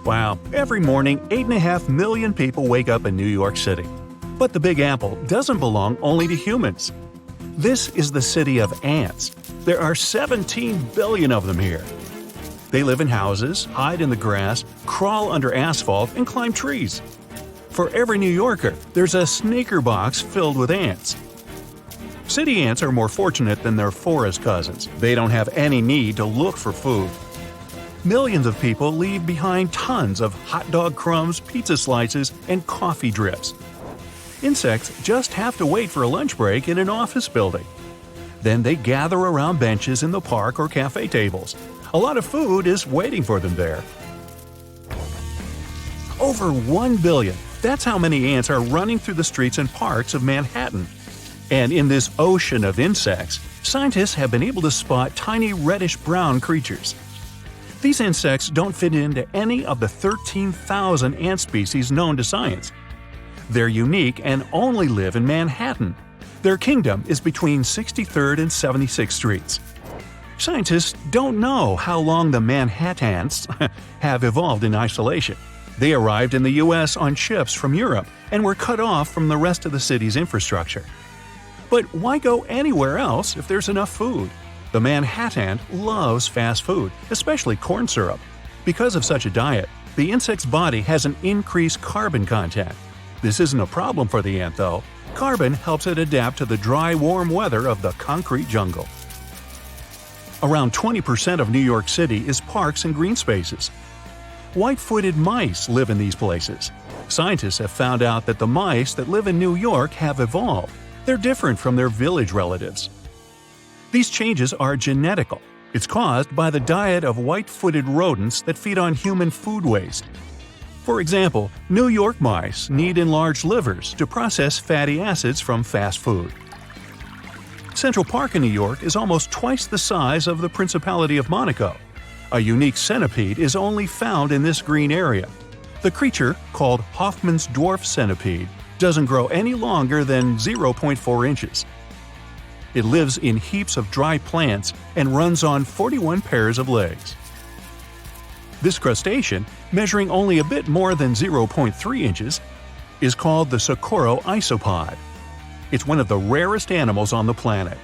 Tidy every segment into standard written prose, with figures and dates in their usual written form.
Wow, every morning 8.5 million people wake up in New York City. But the Big Apple doesn't belong only to humans. This is the city of ants. There are 17 billion of them here. They live in houses, hide in the grass, crawl under asphalt, and climb trees. For every New Yorker, there's a sneaker box filled with ants. City ants are more fortunate than their forest cousins. They don't have any need to look for food. Millions of people leave behind tons of hot dog crumbs, pizza slices, and coffee drips. Insects just have to wait for a lunch break in an office building. Then they gather around benches in the park or cafe tables. A lot of food is waiting for them there. Over 1 billion. That's how many ants are running through the streets and parks of Manhattan. And in this ocean of insects, scientists have been able to spot tiny reddish-brown creatures. These insects don't fit into any of the 13,000 ant species known to science. They're unique and only live in Manhattan. Their kingdom is between 63rd and 76th Streets. Scientists don't know how long the Manhattans have evolved in isolation. They arrived in the U.S. on ships from Europe and were cut off from the rest of the city's infrastructure. But why go anywhere else if there's enough food? The Manhattan loves fast food, especially corn syrup. Because of such a diet, the insect's body has an increased carbon content. This isn't a problem for the ant, though. Carbon helps it adapt to the dry, warm weather of the concrete jungle. Around 20% of New York City is parks and green spaces. White-footed mice live in these places. Scientists have found out that the mice that live in New York have evolved. They're different from their village relatives. These changes are genetical. It's caused by the diet of white-footed rodents that feed on human food waste. For example, New York mice need enlarged livers to process fatty acids from fast food. Central Park in New York is almost twice the size of the Principality of Monaco. A unique centipede is only found in this green area. The creature, called Hoffman's dwarf centipede, doesn't grow any longer than 0.4 inches. It lives in heaps of dry plants and runs on 41 pairs of legs. This crustacean, measuring only a bit more than 0.3 inches, is called the Socorro isopod. It's one of the rarest animals on the planet.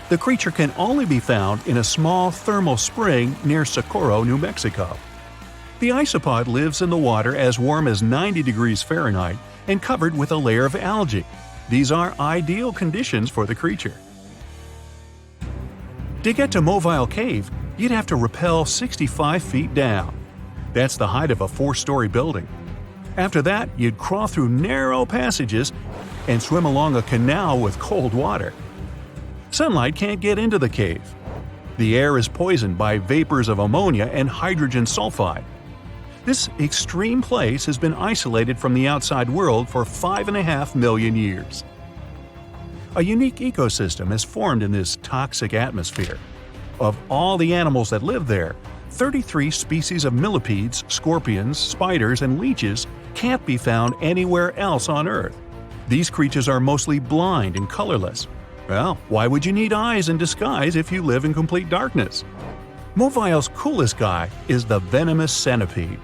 The creature can only be found in a small thermal spring near Socorro, New Mexico. The isopod lives in the water as warm as 90 degrees Fahrenheit and covered with a layer of algae. These are ideal conditions for the creature. To get to Mobile Cave, you'd have to rappel 65 feet down. That's the height of a 4-story building. After that, you'd crawl through narrow passages and swim along a canal with cold water. Sunlight can't get into the cave. The air is poisoned by vapors of ammonia and hydrogen sulfide. This extreme place has been isolated from the outside world for 5.5 million years. A unique ecosystem has formed in this toxic atmosphere. Of all the animals that live there, 33 species of millipedes, scorpions, spiders, and leeches can't be found anywhere else on Earth. These creatures are mostly blind and colorless. Well, why would you need eyes and disguise if you live in complete darkness? Mobile's coolest guy is the venomous centipede.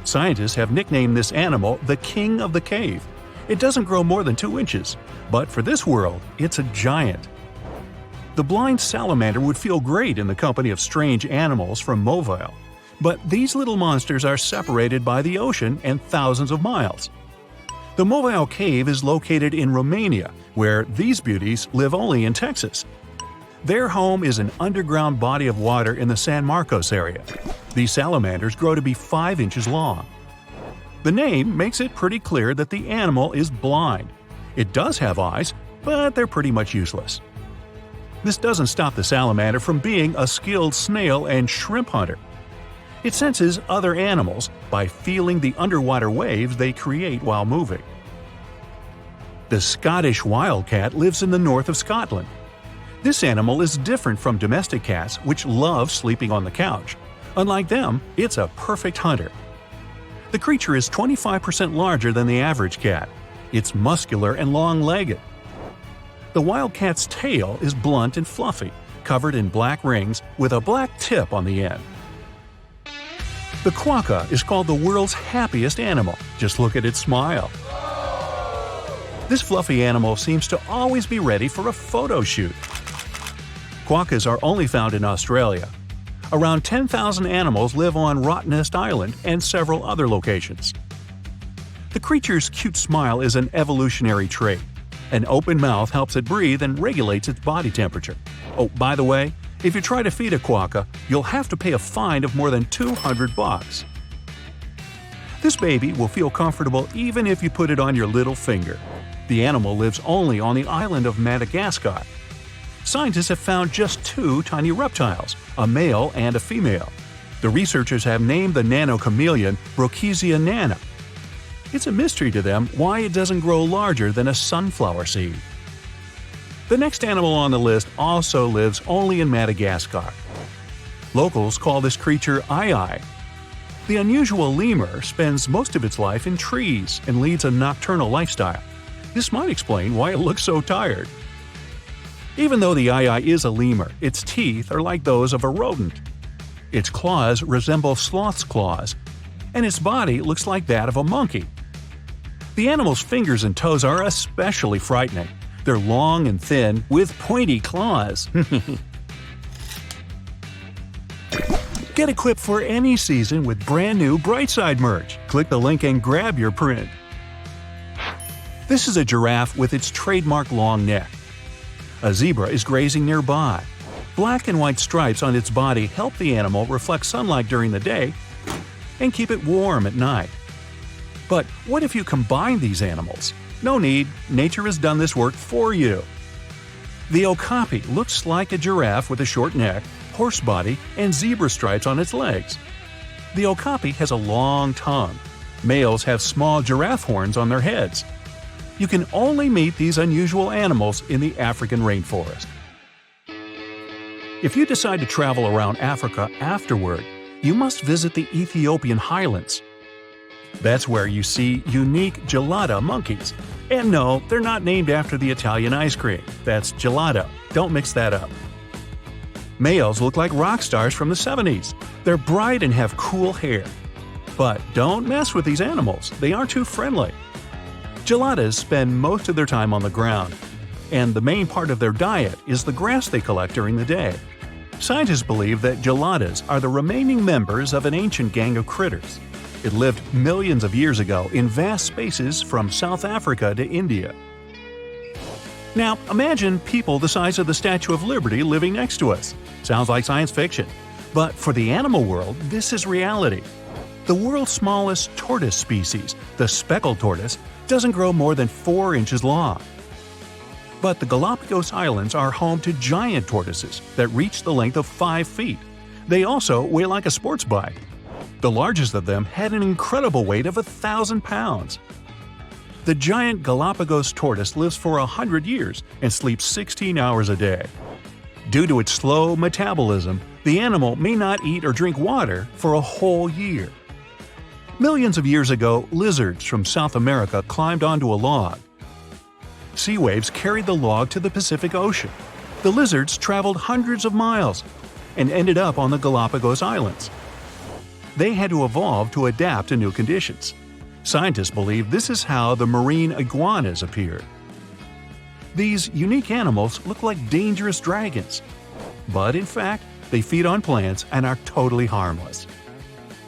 Scientists have nicknamed this animal the King of the Cave. It doesn't grow more than 2 inches, but for this world, it's a giant. The blind salamander would feel great in the company of strange animals from Mobile, but these little monsters are separated by the ocean and thousands of miles. The Mobile Cave is located in Romania, where these beauties live only in Texas. Their home is an underground body of water in the San Marcos area. These salamanders grow to be 5 inches long. The name makes it pretty clear that the animal is blind. It does have eyes, but they're pretty much useless. This doesn't stop the salamander from being a skilled snail and shrimp hunter. It senses other animals by feeling the underwater waves they create while moving. The Scottish wildcat lives in the north of Scotland. This animal is different from domestic cats, which love sleeping on the couch. Unlike them, it's a perfect hunter. The creature is 25% larger than the average cat. It's muscular and long-legged. The wildcat's tail is blunt and fluffy, covered in black rings with a black tip on the end. The quokka is called the world's happiest animal. Just look at its smile. This fluffy animal seems to always be ready for a photo shoot. Quokkas are only found in Australia. Around 10,000 animals live on Rottnest Island and several other locations. The creature's cute smile is an evolutionary trait. An open mouth helps it breathe and regulates its body temperature. Oh, by the way, if you try to feed a quokka, you'll have to pay a fine of more than $200. This baby will feel comfortable even if you put it on your little finger. The animal lives only on the island of Madagascar. Scientists have found just 2 tiny reptiles, a male and a female. The researchers have named the nano-chameleon Brookesia nana. It's a mystery to them why it doesn't grow larger than a sunflower seed. The next animal on the list also lives only in Madagascar. Locals call this creature Ai. The unusual lemur spends most of its life in trees and leads a nocturnal lifestyle. This might explain why it looks so tired. Even though the Ai is a lemur, its teeth are like those of a rodent. Its claws resemble sloth's claws, and its body looks like that of a monkey. The animal's fingers and toes are especially frightening. They're long and thin, with pointy claws. Get equipped for any season with brand new Brightside merch. Click the link and grab your print. This is a giraffe with its trademark long neck. A zebra is grazing nearby. Black and white stripes on its body help the animal reflect sunlight during the day and keep it warm at night. But what if you combine these animals? No need, nature has done this work for you. The okapi looks like a giraffe with a short neck, horse body, and zebra stripes on its legs. The okapi has a long tongue. Males have small giraffe horns on their heads. You can only meet these unusual animals in the African rainforest. If you decide to travel around Africa afterward, you must visit the Ethiopian highlands. That's where you see unique gelada monkeys. And no, they're not named after the Italian ice cream. That's gelato. Don't mix that up. Males look like rock stars from the 70s. They're bright and have cool hair. But don't mess with these animals. They aren't too friendly. Geladas spend most of their time on the ground, and the main part of their diet is the grass they collect during the day. Scientists believe that geladas are the remaining members of an ancient gang of critters. It lived millions of years ago in vast spaces from South Africa to India. Now, imagine people the size of the Statue of Liberty living next to us. Sounds like science fiction. But for the animal world, this is reality. The world's smallest tortoise species, the speckled tortoise, doesn't grow more than 4 inches long. But the Galapagos Islands are home to giant tortoises that reach the length of 5 feet. They also weigh like a sports bike. The largest of them had an incredible weight of 1,000 pounds. The giant Galapagos tortoise lives for 100 years and sleeps 16 hours a day. Due to its slow metabolism, the animal may not eat or drink water for a whole year. Millions of years ago, lizards from South America climbed onto a log. Sea waves carried the log to the Pacific Ocean. The lizards traveled hundreds of miles and ended up on the Galapagos Islands. They had to evolve to adapt to new conditions. Scientists believe this is how the marine iguanas appeared. These unique animals look like dangerous dragons, but in fact, they feed on plants and are totally harmless.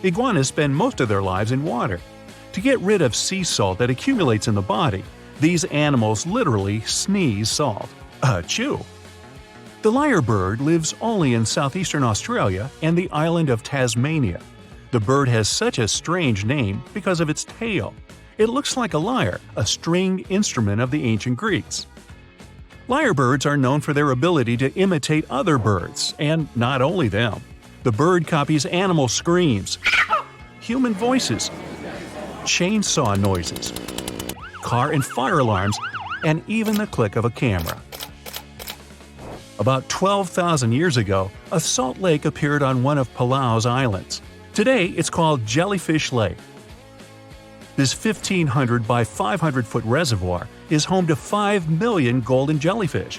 Iguanas spend most of their lives in water. To get rid of sea salt that accumulates in the body, these animals literally sneeze salt. Achoo! The lyrebird lives only in southeastern Australia and the island of Tasmania. The bird has such a strange name because of its tail. It looks like a lyre, a stringed instrument of the ancient Greeks. Lyrebirds are known for their ability to imitate other birds, and not only them. The bird copies animal screams, human voices, chainsaw noises, car and fire alarms, and even the click of a camera. About 12,000 years ago, a salt lake appeared on one of Palau's islands. Today, it's called Jellyfish Lake. This 1,500 by 500-foot reservoir is home to 5 million golden jellyfish.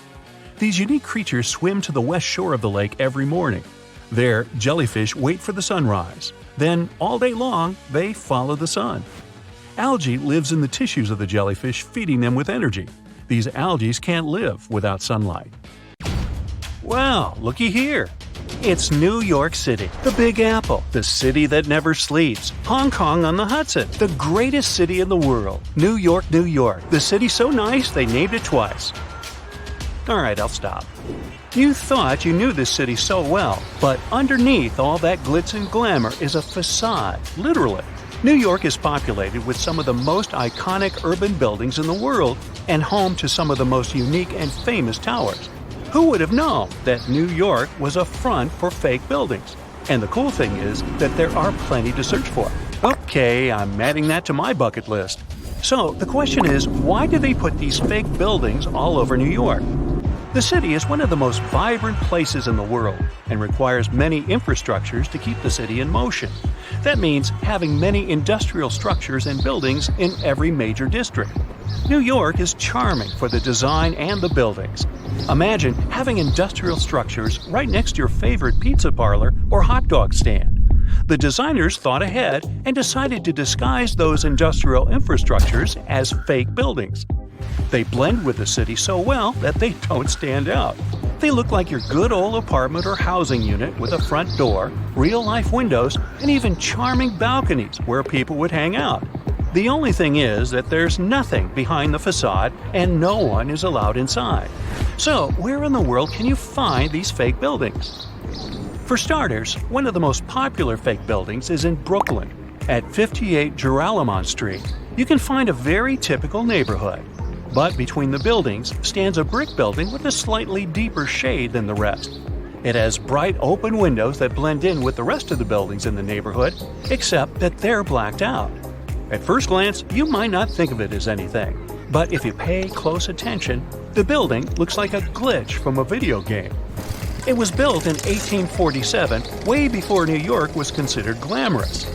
These unique creatures swim to the west shore of the lake every morning. There, jellyfish wait for the sunrise. Then, all day long, they follow the sun. Algae lives in the tissues of the jellyfish, feeding them with energy. These algae can't live without sunlight. Wow, looky here! It's New York City, the Big Apple, the city that never sleeps. Hong Kong on the Hudson, the greatest city in the world. New York, New York, the city's so nice they named it twice. Alright, I'll stop. You thought you knew this city so well, but underneath all that glitz and glamour is a facade, literally. New York is populated with some of the most iconic urban buildings in the world and home to some of the most unique and famous towers. Who would have known that New York was a front for fake buildings? And the cool thing is that there are plenty to search for. Okay, I'm adding that to my bucket list. So the question is, why do they put these fake buildings all over New York? The city is one of the most vibrant places in the world and requires many infrastructures to keep the city in motion. That means having many industrial structures and buildings in every major district. New York is charming for the design and the buildings. Imagine having industrial structures right next to your favorite pizza parlor or hot dog stand. The designers thought ahead and decided to disguise those industrial infrastructures as fake buildings. They blend with the city so well that they don't stand out. They look like your good old apartment or housing unit with a front door, real-life windows, and even charming balconies where people would hang out. The only thing is that there's nothing behind the facade and no one is allowed inside. So, where in the world can you find these fake buildings? For starters, one of the most popular fake buildings is in Brooklyn. At 58 Joralemon Street, you can find a very typical neighborhood. But between the buildings stands a brick building with a slightly deeper shade than the rest. It has bright open windows that blend in with the rest of the buildings in the neighborhood, except that they're blacked out. At first glance, you might not think of it as anything, but if you pay close attention, the building looks like a glitch from a video game. It was built in 1847, way before New York was considered glamorous.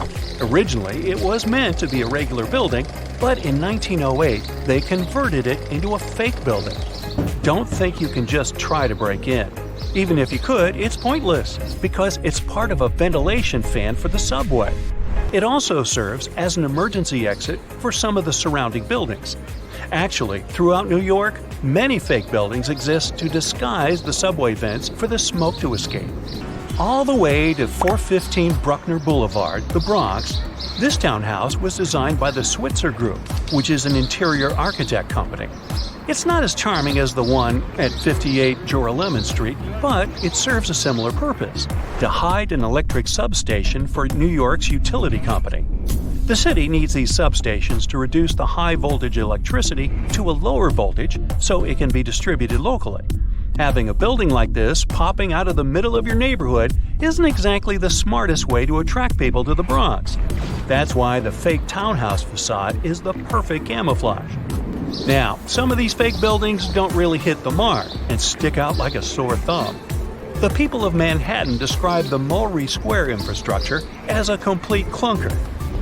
Originally, it was meant to be a regular building, but in 1908, they converted it into a fake building. Don't think you can just try to break in. Even if you could, it's pointless, because it's part of a ventilation fan for the subway. It also serves as an emergency exit for some of the surrounding buildings. Actually, throughout New York, many fake buildings exist to disguise the subway vents for the smoke to escape. All the way to 415 Bruckner Boulevard, the Bronx, this townhouse was designed by the Switzer Group, which is an interior architect company. It's not as charming as the one at 58 Joralemon Street, but it serves a similar purpose: to hide an electric substation for New York's utility company. The city needs these substations to reduce the high-voltage electricity to a lower voltage so it can be distributed locally. Having a building like this popping out of the middle of your neighborhood isn't exactly the smartest way to attract people to the Bronx. That's why the fake townhouse facade is the perfect camouflage. Now, some of these fake buildings don't really hit the mark and stick out like a sore thumb. The people of Manhattan describe the Mulberry Square infrastructure as a complete clunker.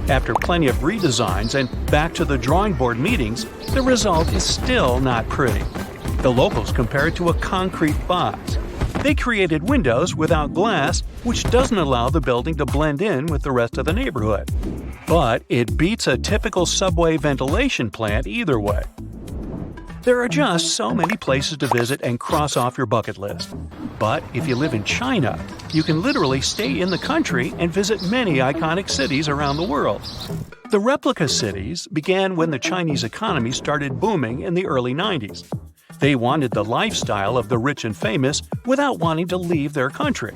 After plenty of redesigns and back to the drawing board meetings, the result is still not pretty. The locals compare it to a concrete box. They created windows without glass, which doesn't allow the building to blend in with the rest of the neighborhood. But it beats a typical subway ventilation plant either way. There are just so many places to visit and cross off your bucket list. But if you live in China, you can literally stay in the country and visit many iconic cities around the world. The replica cities began when the Chinese economy started booming in the early 90s. They wanted the lifestyle of the rich and famous without wanting to leave their country.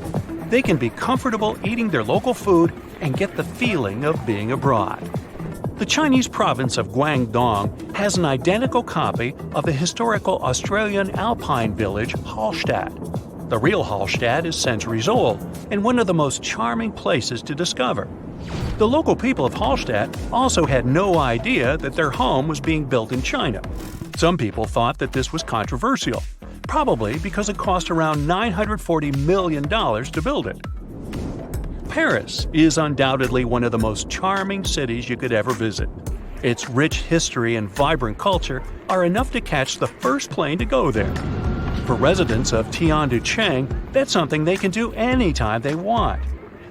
They can be comfortable eating their local food and get the feeling of being abroad. The Chinese province of Guangdong has an identical copy of the historical Australian alpine village Hallstatt. The real Hallstatt is centuries old and one of the most charming places to discover. The local people of Hallstatt also had no idea that their home was being built in China. Some people thought that this was controversial, probably because it cost around $940 million to build it. Paris is undoubtedly one of the most charming cities you could ever visit. Its rich history and vibrant culture are enough to catch the first plane to go there. For residents of Tianducheng, that's something they can do anytime they want.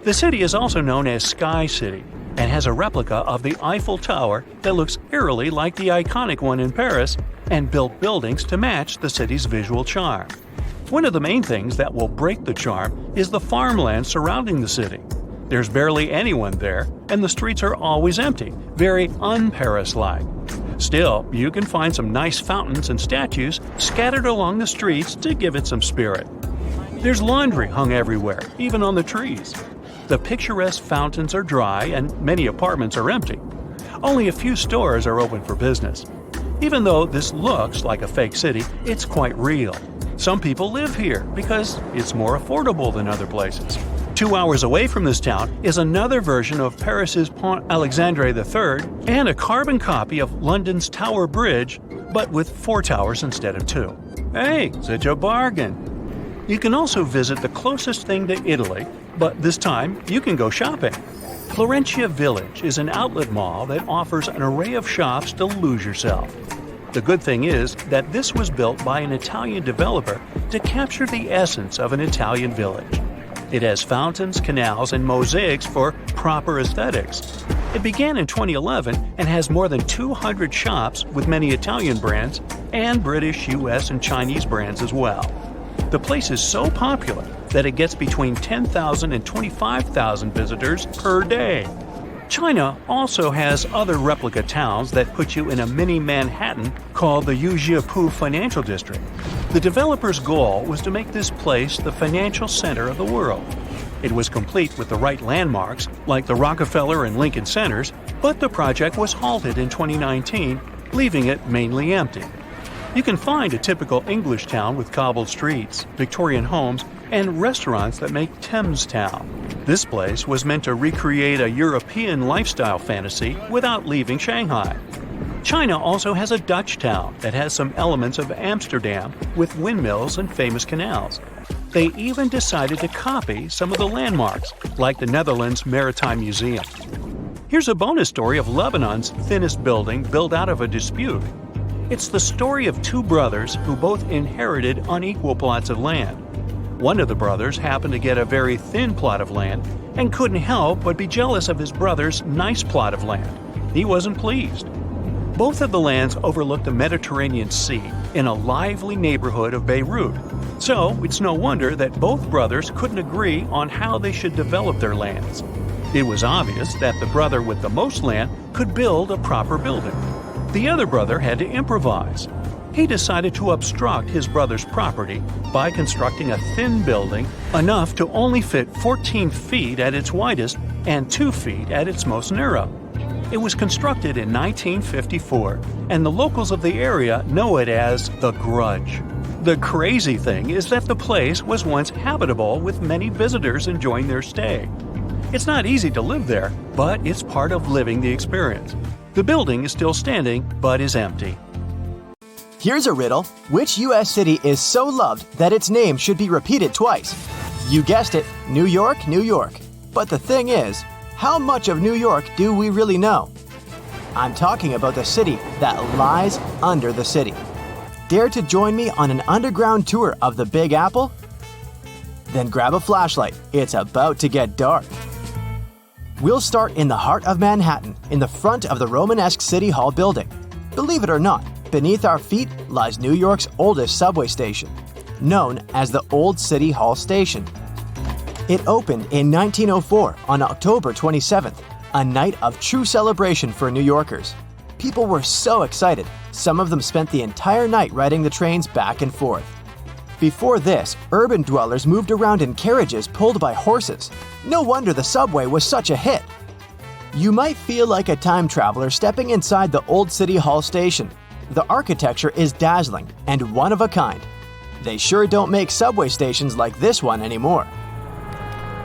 The city is also known as Sky City and has a replica of the Eiffel Tower that looks eerily like the iconic one in Paris and built buildings to match the city's visual charm. One of the main things that will break the charm is the farmland surrounding the city. There's barely anyone there, and the streets are always empty, very un-Paris-like. Still, you can find some nice fountains and statues scattered along the streets to give it some spirit. There's laundry hung everywhere, even on the trees. The picturesque fountains are dry and many apartments are empty. Only a few stores are open for business. Even though this looks like a fake city, it's quite real. Some people live here because it's more affordable than other places. 2 hours away from this town is another version of Paris's Pont Alexandre III and a carbon copy of London's Tower Bridge, but with 4 towers instead of 2. Hey, such a bargain! You can also visit the closest thing to Italy, but this time you can go shopping. Florentia Village is an outlet mall that offers an array of shops to lose yourself. The good thing is that this was built by an Italian developer to capture the essence of an Italian village. It has fountains, canals, and mosaics for proper aesthetics. It began in 2011 and has more than 200 shops with many Italian brands and British, US, and Chinese brands as well. The place is so popular that it gets between 10,000 and 25,000 visitors per day. China also has other replica towns that put you in a mini Manhattan called the Yujiapu Financial District. The developer's goal was to make this place the financial center of the world. It was complete with the right landmarks, like the Rockefeller and Lincoln Centers, but the project was halted in 2019, leaving it mainly empty. You can find a typical English town with cobbled streets, Victorian homes, and restaurants that make Thames Town. This place was meant to recreate a European lifestyle fantasy without leaving Shanghai. China also has a Dutch town that has some elements of Amsterdam with windmills and famous canals. They even decided to copy some of the landmarks, like the Netherlands Maritime Museum. Here's a bonus story of Lebanon's thinnest building built out of a dispute. It's the story of 2 brothers who both inherited unequal plots of land. One of the brothers happened to get a very thin plot of land and couldn't help but be jealous of his brother's nice plot of land. He wasn't pleased. Both of the lands overlooked the Mediterranean Sea in a lively neighborhood of Beirut, so it's no wonder that both brothers couldn't agree on how they should develop their lands. It was obvious that the brother with the most land could build a proper building. The other brother had to improvise. He decided to obstruct his brother's property by constructing a thin building enough to only fit 14 feet at its widest and 2 feet at its most narrow. It was constructed in 1954, and the locals of the area know it as the Grudge. The crazy thing is that the place was once habitable with many visitors enjoying their stay. It's not easy to live there, but it's part of living the experience. The building is still standing, but is empty. Here's a riddle. Which U.S. city is so loved that its name should be repeated twice? You guessed it, New York, New York. But the thing is, how much of New York do we really know? I'm talking about the city that lies under the city. Dare to join me on an underground tour of the Big Apple? Then grab a flashlight. It's about to get dark. We'll start in the heart of Manhattan, in the front of the Romanesque City Hall building. Believe it or not, beneath our feet lies New York's oldest subway station, known as the Old City Hall Station. It opened in 1904 on October 27th, a night of true celebration for New Yorkers. People were so excited, some of them spent the entire night riding the trains back and forth. Before this, urban dwellers moved around in carriages pulled by horses. No wonder the subway was such a hit. You might feel like a time traveler stepping inside the Old City Hall Station. The architecture is dazzling and one of a kind. They sure don't make subway stations like this one anymore.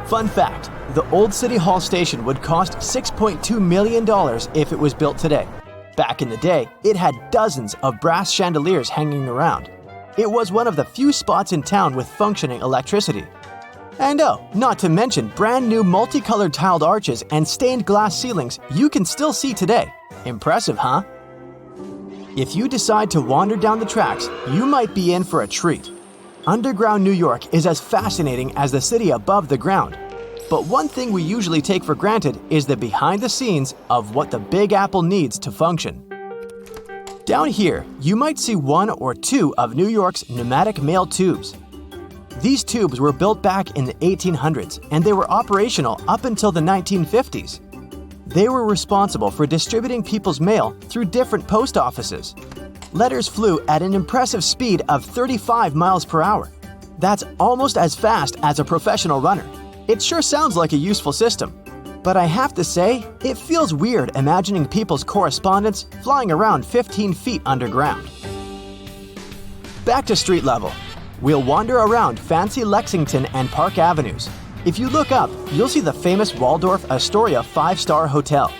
Fun fact, the Old City Hall Station would cost $6.2 million if it was built today. Back in the day, it had dozens of brass chandeliers hanging around. It was one of the few spots in town with functioning electricity. And oh, not to mention brand new multicolored tiled arches and stained glass ceilings you can still see today. Impressive, huh? If you decide to wander down the tracks, you might be in for a treat. Underground New York is as fascinating as the city above the ground. But one thing we usually take for granted is the behind the scenes of what the Big Apple needs to function. Down here, you might see one or two of New York's pneumatic mail tubes. These tubes were built back in the 1800s, and they were operational up until the 1950s. They were responsible for distributing people's mail through different post offices. Letters flew at an impressive speed of 35 miles per hour. That's almost as fast as a professional runner. It sure sounds like a useful system. But I have to say, it feels weird imagining people's correspondence flying around 15 feet underground. Back to street level. We'll wander around fancy Lexington and Park Avenues. If you look up, you'll see the famous Waldorf Astoria 5-star hotel.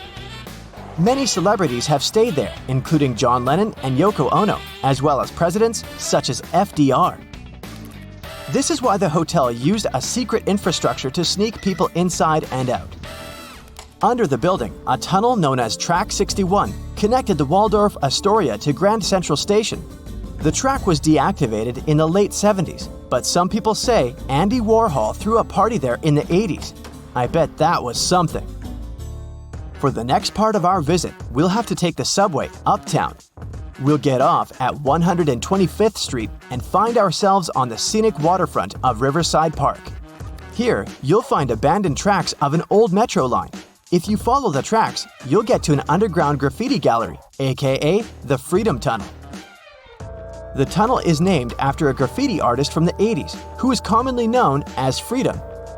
Many celebrities have stayed there, including John Lennon and Yoko Ono, as well as presidents such as FDR. This is why the hotel used a secret infrastructure to sneak people inside and out. Under the building, a tunnel known as Track 61 connected the Waldorf Astoria to Grand Central Station. The track was deactivated in the late 70s, but some people say Andy Warhol threw a party there in the 80s. I bet that was something. For the next part of our visit, we'll have to take the subway uptown. We'll get off at 125th Street and find ourselves on the scenic waterfront of Riverside Park. Here, you'll find abandoned tracks of an old metro line. If you follow the tracks, you'll get to an underground graffiti gallery, aka the Freedom Tunnel. The tunnel is named after a graffiti artist from the 80s who is commonly known as Freedom.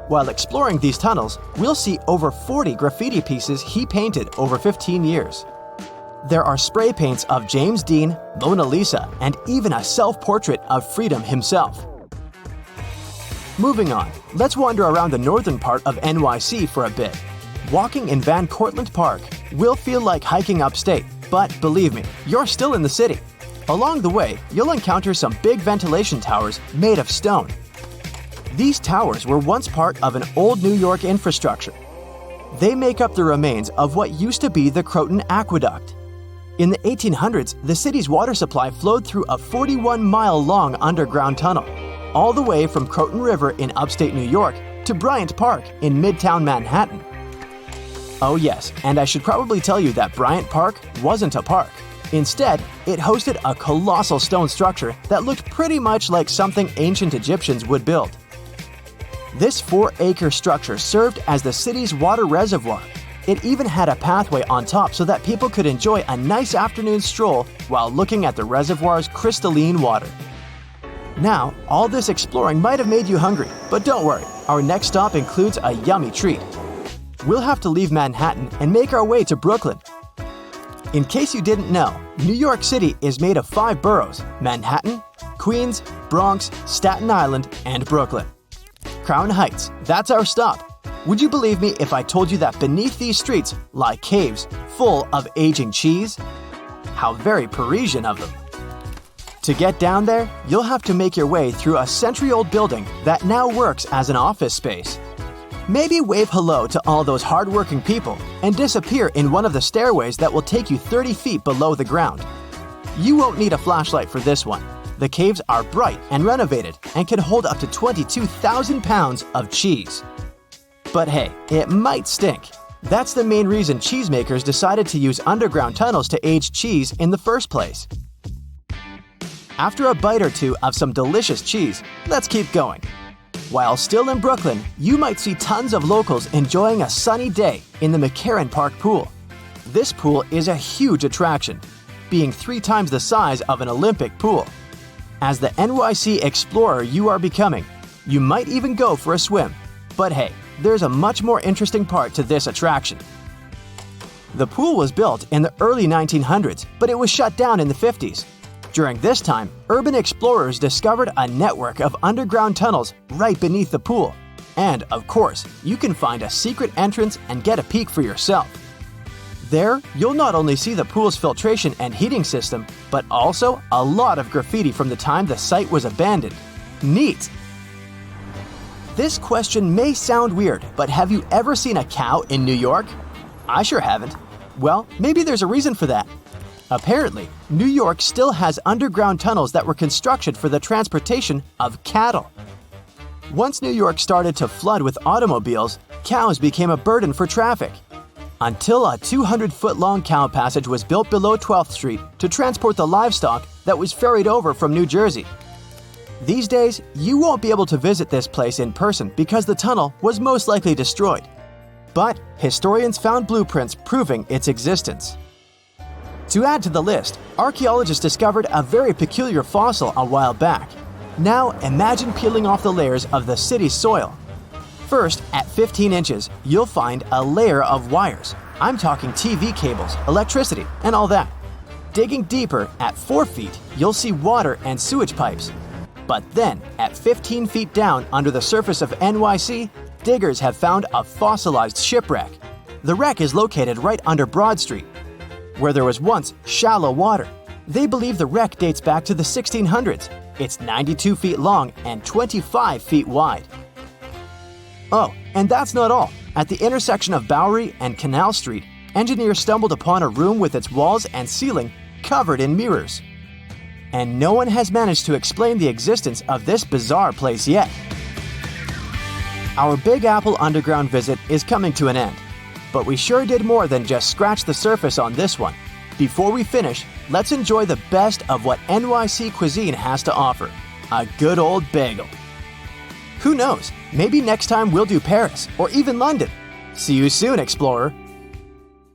While exploring these tunnels, we'll see over 40 graffiti pieces he painted over 15 years. There are spray paints of James Dean, Mona Lisa, and even a self-portrait of Freedom himself. Moving on, let's wander around the northern part of NYC for a bit. Walking in Van Cortlandt Park will feel like hiking upstate, but believe me, you're still in the city. Along the way, you'll encounter some big ventilation towers made of stone. These towers were once part of an old New York infrastructure. They make up the remains of what used to be the Croton Aqueduct. In the 1800s, the city's water supply flowed through a 41-mile-long underground tunnel, all the way from Croton River in upstate New York to Bryant Park in Midtown Manhattan. Oh yes, and I should probably tell you that Bryant Park wasn't a park. Instead, it hosted a colossal stone structure that looked pretty much like something ancient Egyptians would build. This 4-acre structure served as the city's water reservoir. It even had a pathway on top so that people could enjoy a nice afternoon stroll while looking at the reservoir's crystalline water. Now, all this exploring might have made you hungry, but don't worry, our next stop includes a yummy treat. We'll have to leave Manhattan and make our way to Brooklyn. In case you didn't know, New York City is made of 5 boroughs: Manhattan, Queens, Bronx, Staten Island, and Brooklyn. Crown Heights, that's our stop. Would you believe me if I told you that beneath these streets lie caves full of aging cheese? How very Parisian of them. To get down there, you'll have to make your way through a century-old building that now works as an office space. Maybe wave hello to all those hardworking people and disappear in one of the stairways that will take you 30 feet below the ground. You won't need a flashlight for this one. The caves are bright and renovated and can hold up to 22,000 pounds of cheese. But hey, it might stink. That's the main reason cheesemakers decided to use underground tunnels to age cheese in the first place. After a bite or two of some delicious cheese, let's keep going. While still in Brooklyn, you might see tons of locals enjoying a sunny day in the McCarran Park pool. This pool is a huge attraction, being 3 times the size of an Olympic pool. As the NYC explorer you are becoming, you might even go for a swim. But hey, there's a much more interesting part to this attraction. The pool was built in the early 1900s, but it was shut down in the 50s. During this time, urban explorers discovered a network of underground tunnels right beneath the pool. And, of course, you can find a secret entrance and get a peek for yourself. There, you'll not only see the pool's filtration and heating system, but also a lot of graffiti from the time the site was abandoned. Neat! This question may sound weird, but have you ever seen a cow in New York? I sure haven't. Well, maybe there's a reason for that. Apparently, New York still has underground tunnels that were constructed for the transportation of cattle. Once New York started to flood with automobiles, cows became a burden for traffic. Until a 200-foot-long cow passage was built below 12th Street to transport the livestock that was ferried over from New Jersey. These days, you won't be able to visit this place in person because the tunnel was most likely destroyed. But historians found blueprints proving its existence. To add to the list, archaeologists discovered a very peculiar fossil a while back. Now imagine peeling off the layers of the city's soil. First, at 15 inches, you'll find a layer of wires. I'm talking TV cables, electricity, and all that. Digging deeper, at 4 feet, you'll see water and sewage pipes. But then, at 15 feet down under the surface of NYC, diggers have found a fossilized shipwreck. The wreck is located right under Broad Street, where there was once shallow water. They believe the wreck dates back to the 1600s. It's 92 feet long and 25 feet wide. Oh, and that's not all. At the intersection of Bowery and Canal Street, engineers stumbled upon a room with its walls and ceiling covered in mirrors. And no one has managed to explain the existence of this bizarre place yet. Our Big Apple Underground visit is coming to an end, but we sure did more than just scratch the surface on this one. Before we finish, let's enjoy the best of what NYC cuisine has to offer, a good old bagel. Who knows, maybe next time we'll do Paris or even London. See you soon, explorer!